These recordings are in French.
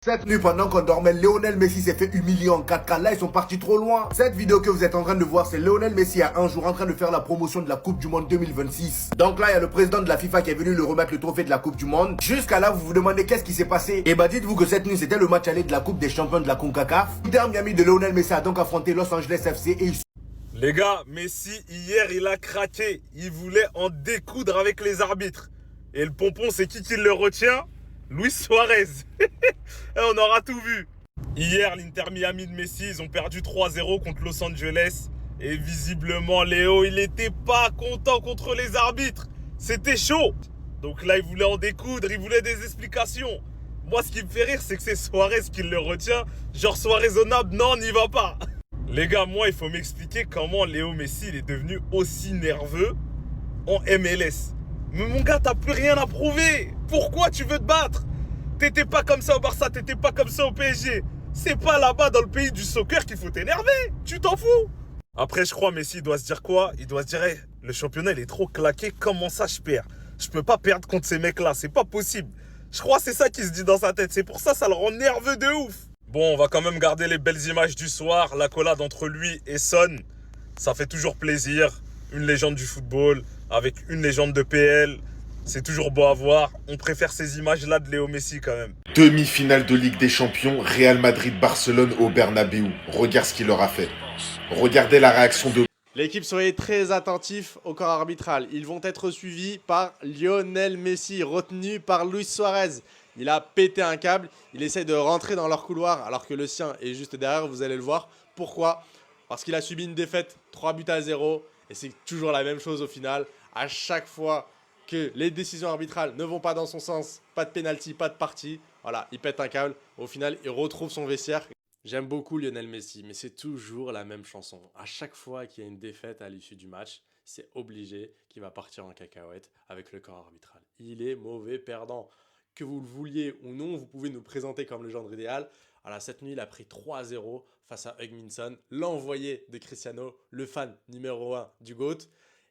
Cette nuit, pendant qu'on dormait, Lionel Messi s'est fait humilier en 4K. Là, ils sont partis trop loin. Cette vidéo que vous êtes en train de voir, c'est Lionel Messi à un jour en train de faire la promotion de la Coupe du Monde 2026. Donc là, il y a le président de la FIFA qui est venu lui remettre le trophée de la Coupe du Monde. Jusqu'à là, vous vous demandez qu'est-ce qui s'est passé. Et bah, dites-vous que cette nuit, c'était le match aller de la Coupe des champions de la CONCACAF. L'Inter Miami de Lionel Messi a donc affronté Los Angeles FC et Les gars, Messi, hier, il a craqué. Il voulait en découdre avec les arbitres. Et le pompon, c'est qui le retient? Luis Suarez. On aura tout vu. Hier, l'Inter Miami de Messi, ils ont perdu 3-0 contre Los Angeles. Et visiblement, Léo, il n'était pas content contre les arbitres. C'était chaud. Donc là, il voulait en découdre, il voulait des explications. Moi, ce qui me fait rire, c'est que c'est Suarez qui le retient. Genre, sois raisonnable, non, n'y va pas. Les gars, moi, il faut m'expliquer comment Léo Messi il est devenu aussi nerveux en MLS. Mais mon gars, t'as plus rien à prouver. Pourquoi tu veux te battre? T'étais pas comme ça au Barça, t'étais pas comme ça au PSG. C'est pas là-bas dans le pays du soccer qu'il faut t'énerver. Tu t'en fous. Après, je crois, Messi, il doit se dire quoi? Il doit se dire, hey, le championnat, il est trop claqué. Comment ça, je perds? Je peux pas perdre contre ces mecs-là. C'est pas possible. Je crois que c'est ça qui se dit dans sa tête. C'est pour ça, ça le rend nerveux de ouf. Bon, on va quand même garder les belles images du soir. L'accolade entre lui et Son, ça fait toujours plaisir. Une légende du football avec une légende de PL. C'est toujours beau à voir. On préfère ces images-là de Léo Messi quand même. Demi-finale de Ligue des Champions, Real Madrid-Barcelone au Bernabéu. Regarde ce qu'il leur a fait. Regardez la réaction de... L'équipe, soyez très attentifs au corps arbitral. Ils vont être suivis par Lionel Messi, retenu par Luis Suarez. Il a pété un câble, il essaie de rentrer dans leur couloir alors que le sien est juste derrière, vous allez le voir. Pourquoi? Parce qu'il a subi une défaite 3-0 et c'est toujours la même chose au final. À chaque fois que les décisions arbitrales ne vont pas dans son sens, pas de pénalty, pas de partie, voilà, il pète un câble. Au final, il retrouve son vestiaire. J'aime beaucoup Lionel Messi, mais c'est toujours la même chanson. À chaque fois qu'il y a une défaite à l'issue du match, c'est obligé qu'il va partir en cacahuète avec le corps arbitral. Il est mauvais perdant. Que vous le vouliez ou non, vous pouvez nous présenter comme le gendre idéal. Alors cette nuit, il a pris 3-0 face à Hugminson, l'envoyé de Cristiano, le fan numéro 1 du GOAT.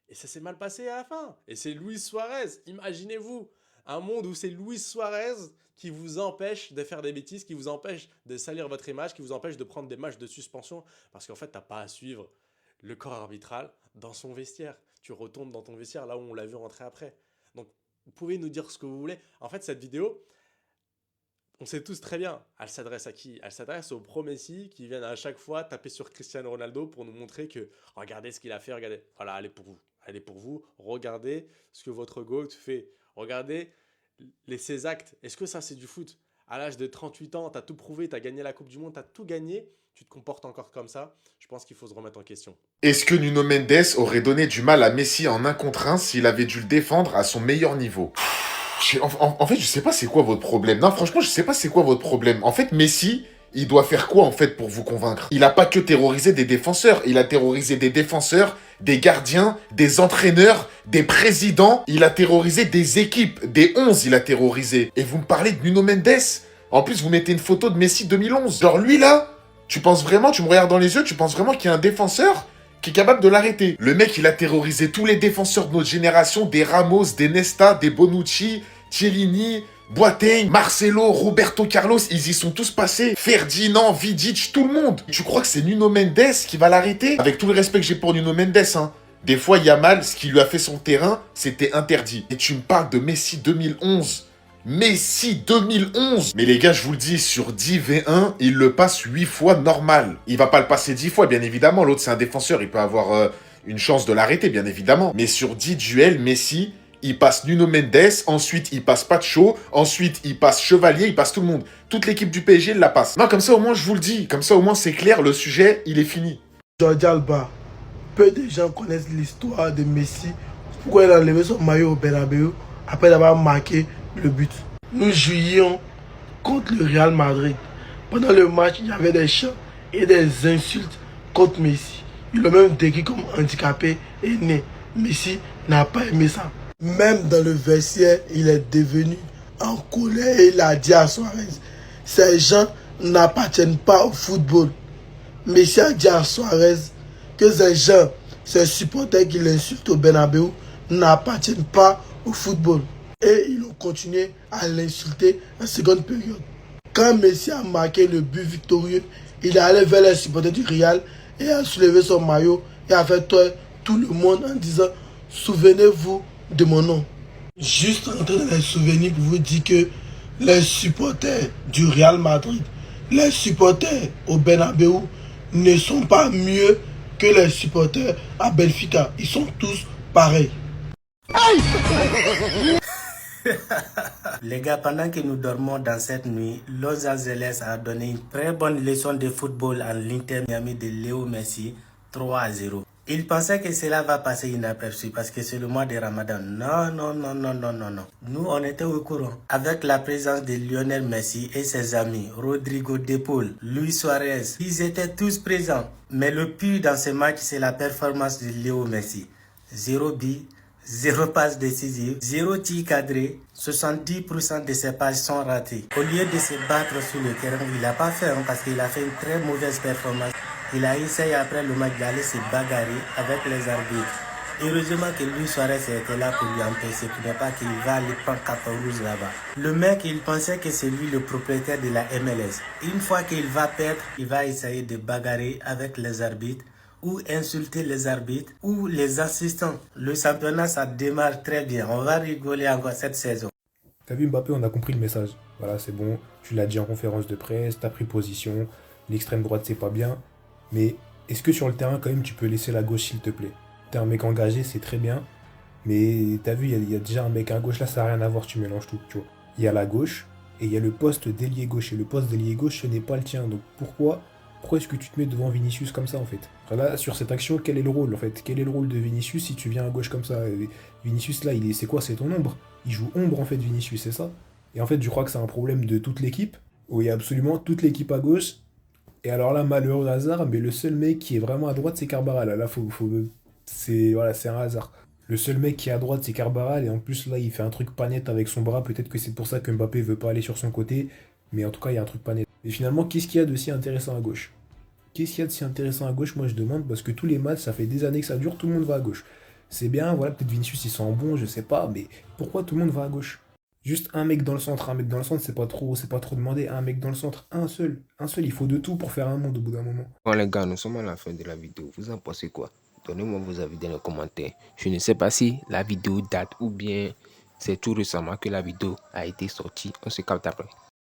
Et ça s'est mal passé à la fin. Et c'est Luis Suarez, imaginez-vous, un monde où c'est Luis Suarez qui vous empêche de faire des bêtises, qui vous empêche de salir votre image, qui vous empêche de prendre des matchs de suspension. Parce qu'en fait, tu n'as pas à suivre le corps arbitral dans son vestiaire. Tu retournes dans ton vestiaire là où on l'a vu rentrer après. Donc, vous pouvez nous dire ce que vous voulez. En fait, cette vidéo, on sait tous très bien, elle s'adresse à qui? Elle s'adresse aux pro-Messi qui viennent à chaque fois taper sur Cristiano Ronaldo pour nous montrer que regardez ce qu'il a fait, regardez. Voilà, elle est pour vous. Elle est pour vous. Regardez ce que votre GOAT fait. Regardez ses actes. Est-ce que ça, c'est du foot? À l'âge de 38 ans, tu as tout prouvé, tu as gagné la Coupe du Monde, tu as tout gagné. Tu te comportes encore comme ça. Je pense qu'il faut se remettre en question. Est-ce que Nuno Mendes aurait donné du mal à Messi en 1 contre 1 s'il avait dû le défendre à son meilleur niveau? En fait, je sais pas c'est quoi votre problème. Non, franchement, je sais pas c'est quoi votre problème. En fait, Messi, il doit faire quoi en fait pour vous convaincre? Il a pas que terrorisé des défenseurs. Il a terrorisé des défenseurs, des gardiens, des entraîneurs, des présidents. Il a terrorisé des équipes, des 11 il a terrorisé. Et vous me parlez de Nuno Mendes? En plus, vous mettez une photo de Messi 2011. Genre lui là, tu penses vraiment, tu me regardes dans les yeux, tu penses vraiment qu'il y a un défenseur qui est capable de l'arrêter? Le mec, il a terrorisé tous les défenseurs de notre génération, des Ramos, des Nesta, des Bonucci, Chiellini, Boateng, Marcelo, Roberto Carlos, ils y sont tous passés. Ferdinand, Vidic, tout le monde. Tu crois que c'est Nuno Mendes qui va l'arrêter? Avec tout le respect que j'ai pour Nuno Mendes, hein. Des fois, Yamal, ce qui lui a fait son terrain, c'était interdit. Et tu me parles de Messi 2011. Messi 2011. Mais les gars, je vous le dis, sur 10 V1, il le passe 8 fois normal. Il va pas le passer 10 fois, bien évidemment. L'autre, c'est un défenseur, il peut avoir une chance de l'arrêter, bien évidemment. Mais sur 10 duels, Messi, il passe Nuno Mendes, ensuite il passe Pacho, ensuite il passe Chevalier, il passe tout le monde. Toute l'équipe du PSG, il la passe. Non, comme ça au moins, je vous le dis. Comme ça au moins, c'est clair, le sujet, il est fini. Jordi Alba, peu de gens connaissent l'histoire de Messi. Pourquoi il a enlevé son maillot au Bernabéu après avoir marqué le but. Nous jouions contre le Real Madrid. Pendant le match, il y avait des chants et des insultes contre Messi. Ils l'ont même décrit comme handicapé et né. Messi n'a pas aimé ça. Même dans le vestiaire, il est devenu en colère et il a dit à Suarez, ces gens n'appartiennent pas au football. Messi a dit à Suarez que ces gens, ces supporters qui l'insultent au Bernabéu, n'appartiennent pas au football. Et ils ont continué à l'insulter en seconde période. Quand Messi a marqué le but victorieux, il est allé vers les supporters du Real et a soulevé son maillot et a fait tout le monde en disant « Souvenez-vous de mon nom ». Juste rentrer dans les souvenirs pour vous dire que les supporters du Real Madrid, les supporters au Bernabéu ne sont pas mieux que les supporters à Benfica. Ils sont tous pareils. Les gars, pendant que nous dormons dans cette nuit, Los Angeles a donné une très bonne leçon de football à l'Inter Miami de Léo Messi, 3-0. Il pensait que cela va passer inaperçu parce que c'est le mois de Ramadan. Non. Nous, on était au courant. Avec la présence de Lionel Messi et ses amis, Rodrigo De Paul, Luis Suarez, ils étaient tous présents. Mais le pire dans ce match, c'est la performance de Léo Messi. 0 but, 0 passe décisive, 0 tir cadré, 70% de ses passes sont ratées. Au lieu de se battre sur le terrain, il n'a pas fait parce qu'il a fait une très mauvaise performance. Il a essayé après le match d'aller se bagarrer avec les arbitres. Heureusement que Luis Suarez était là pour lui empêcher, pour ne pas qu'il va aller prendre 4 rouges là-bas. Le mec, il pensait que c'est lui le propriétaire de la MLS. Une fois qu'il va perdre, il va essayer de bagarrer avec les arbitres ou insulter les arbitres ou les assistants. Le championnat, ça démarre très bien. On va rigoler encore cette saison. T'as vu Mbappé, on a compris le message. Voilà, c'est bon, tu l'as dit en conférence de presse, t'as pris position, l'extrême droite c'est pas bien, mais est-ce que sur le terrain quand même tu peux laisser la gauche s'il te plaît? T'es un mec engagé, c'est très bien, mais t'as vu, il y a déjà un mec à gauche là, ça n'a rien à voir, tu mélanges tout, tu vois. Il y a la gauche, et il y a le poste d'ailier gauche, et le poste d'ailier gauche ce n'est pas le tien, donc pourquoi est-ce que tu te mets devant Vinicius comme ça en fait? Là, sur cette action, quel est le rôle en fait? Quel est le rôle de Vinicius si tu viens à gauche comme ça? Vinicius là, c'est quoi? C'est ton ombre. Il joue ombre en fait, Vinicius, c'est ça? Et en fait, je crois que c'est un problème de toute l'équipe, où il y a absolument toute l'équipe à gauche. Et alors là, malheureux hasard, mais le seul mec qui est vraiment à droite, c'est Carvajal. Là, c'est un hasard. Le seul mec qui est à droite, c'est Carvajal, et en plus là, il fait un truc pas net avec son bras. Peut-être que c'est pour ça que Mbappé veut pas aller sur son côté, mais en tout cas, il y a un truc pas net. Et finalement, qu'est-ce qu'il y a de si intéressant à gauche? Qu'est-ce qu'il y a de si intéressant à gauche? Moi, je demande, parce que tous les matchs, ça fait des années que ça dure, tout le monde va à gauche. C'est bien, voilà, peut-être Vinicius, il sent bon, je sais pas, mais pourquoi tout le monde va à gauche? Juste un mec dans le centre, c'est pas trop demandé. Un mec dans le centre, un seul, il faut de tout pour faire un monde au bout d'un moment. Bon les gars, nous sommes à la fin de la vidéo. Vous en pensez quoi? Donnez-moi vos avis dans les commentaires. Je ne sais pas si la vidéo date ou bien c'est tout récemment que la vidéo a été sortie. On se capte après.